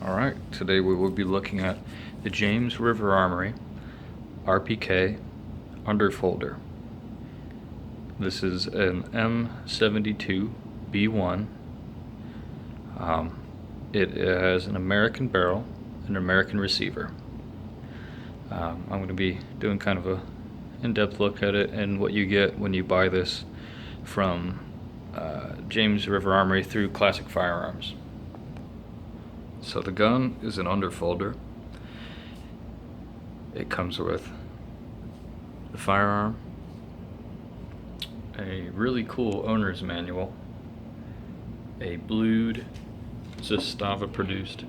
Alright, today we will be looking at the James River Armory RPK underfolder. This is an M72AB1. It has an American barrel and an American receiver. I'm going to be doing kind of a in-depth look at it and what you get when you buy this from James River Armory through Classic Firearms. So the gun is an underfolder. It comes with the firearm, a really cool owner's manual, a blued Zastava produced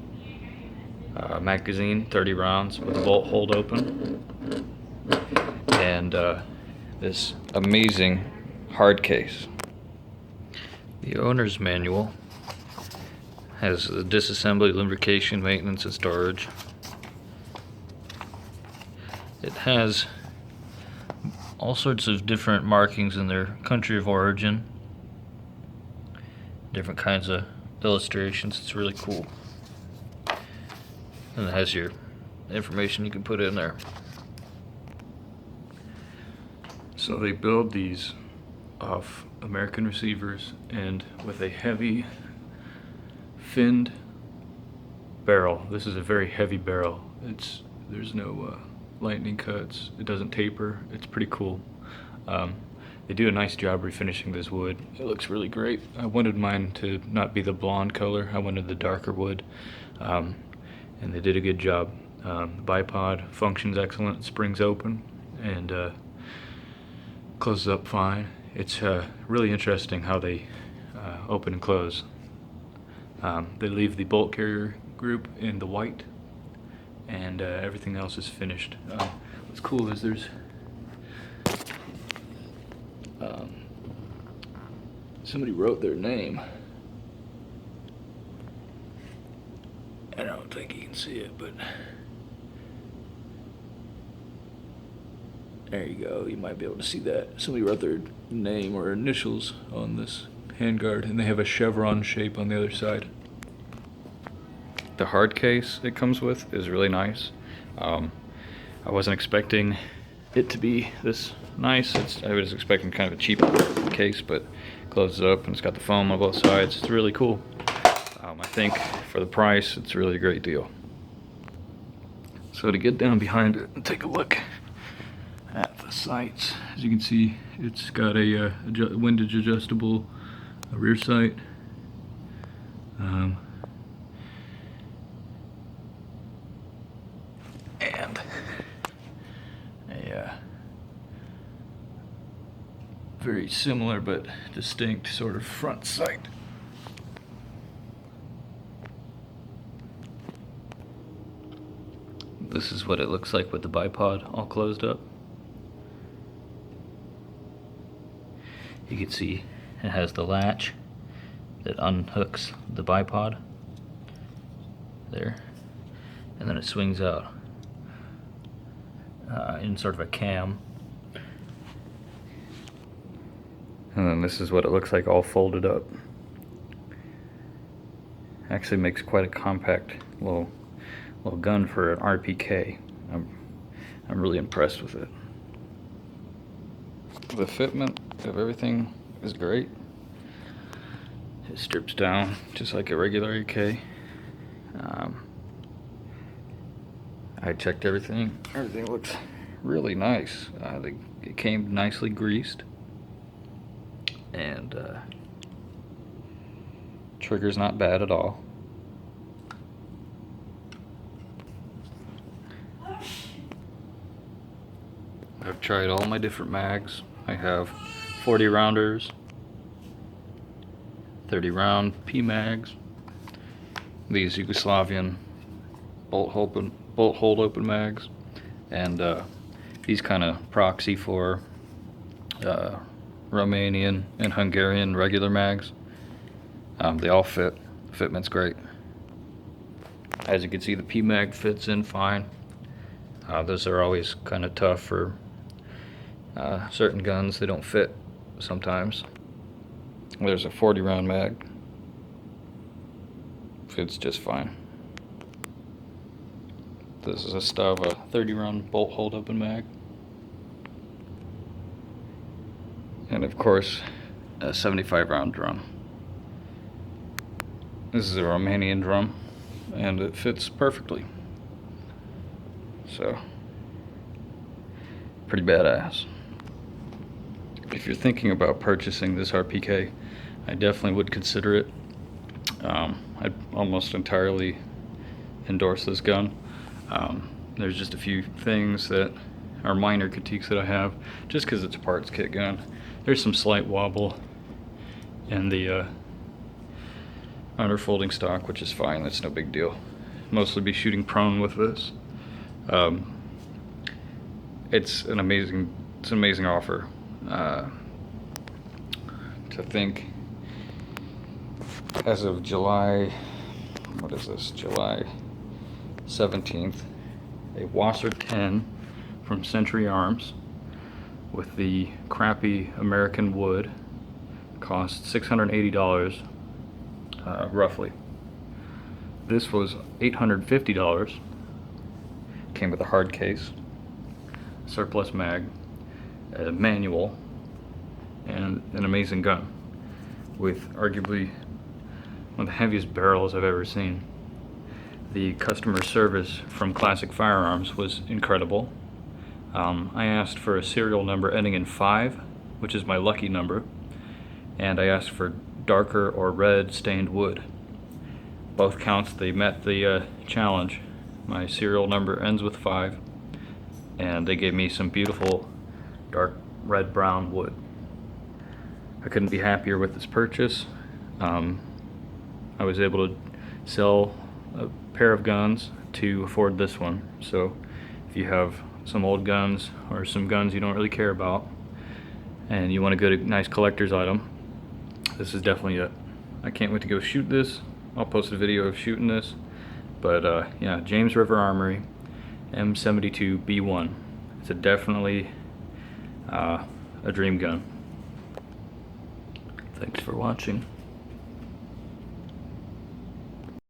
magazine, 30 rounds with a bolt hold open, and this amazing hard case. The owner's manual has the disassembly, lubrication, maintenance, and storage. It has all sorts of different markings in their country of origin, different kinds of illustrations. It's really cool. And it has your information you can put in there. So they build these off American receivers and with a heavy finned barrel. This is a very heavy barrel. There's no lightning cuts. It doesn't taper. It's pretty cool. They do a nice job refinishing this wood. It looks really great. I wanted mine to not be the blonde color. I wanted the darker wood, and they did a good job. The bipod functions excellent. It springs open and closes up fine. It's really interesting how they open and close. They leave the bolt carrier group in the white, and everything else is finished. What's cool is there's somebody wrote their name. I don't think you can see it, but there you go. You might be able to see that. Somebody wrote their name or initials on this handguard, and they have a chevron shape on the other side. The hard case it comes with is really nice. I wasn't expecting it to be this nice. I was expecting kind of a cheap case, but it closes up and it's got the foam on both sides. It's really cool. I think for the price, it's really a great deal. So to get down behind it and take a look at the sights, as you can see, it's got a windage adjustable rear sight. And a very similar but distinct sort of front sight. This is what it looks like with the bipod all closed up. You can see it has the latch that unhooks the bipod there, and then it swings out in sort of a cam. And then this is what it looks like all folded up. Actually makes quite a compact little gun for an RPK. I'm really impressed with it. The fitment of everything is great. It strips down just like a regular AK. I checked everything. Everything looks really nice. It came nicely greased, and trigger's not bad at all. I've tried all my different mags. I have 40 rounders, 30 round P mags, these Yugoslavian bolt hold open mags, and these kind of proxy for Romanian and Hungarian regular mags. They all fit. The fitment's great. As you can see, the P mag fits in fine. Those are always kind of tough for certain guns. They don't fit sometimes. There's a 40 round mag. Fits just fine. This is a stub, a 30-round bolt hold open mag. And of course, a 75-round drum. This is a Romanian drum, and it fits perfectly. So, pretty badass. If you're thinking about purchasing this RPK, I definitely would consider it. I'd almost entirely endorse this gun. There's just a few things that are minor critiques that I have, just because it's a parts kit gun. There's some slight wobble in the underfolding stock, which is fine, that's no big deal. Mostly be shooting prone with this. It's an amazing offer. To think, as of July 17th, a Wasr 10 from Century Arms with the crappy American wood cost $680, roughly. This was $850. Came with a hard case, surplus mag, a manual, and an amazing gun with arguably one of the heaviest barrels I've ever seen. The customer service from Classic Firearms was incredible. I asked for a serial number ending in 5, which is my lucky number, and I asked for darker or red stained wood. Both counts, they met the challenge. My serial number ends with 5, and they gave me some beautiful dark red brown wood. I couldn't be happier with this purchase. I was able to sell a pair of guns to afford this one. So if you have some old guns or some guns you don't really care about and you want to get a nice collector's item, this is definitely it. I can't wait to go shoot this. I'll post a video of shooting this. But yeah, James River Armory M72AB1. It's definitely a dream gun. Thanks for watching.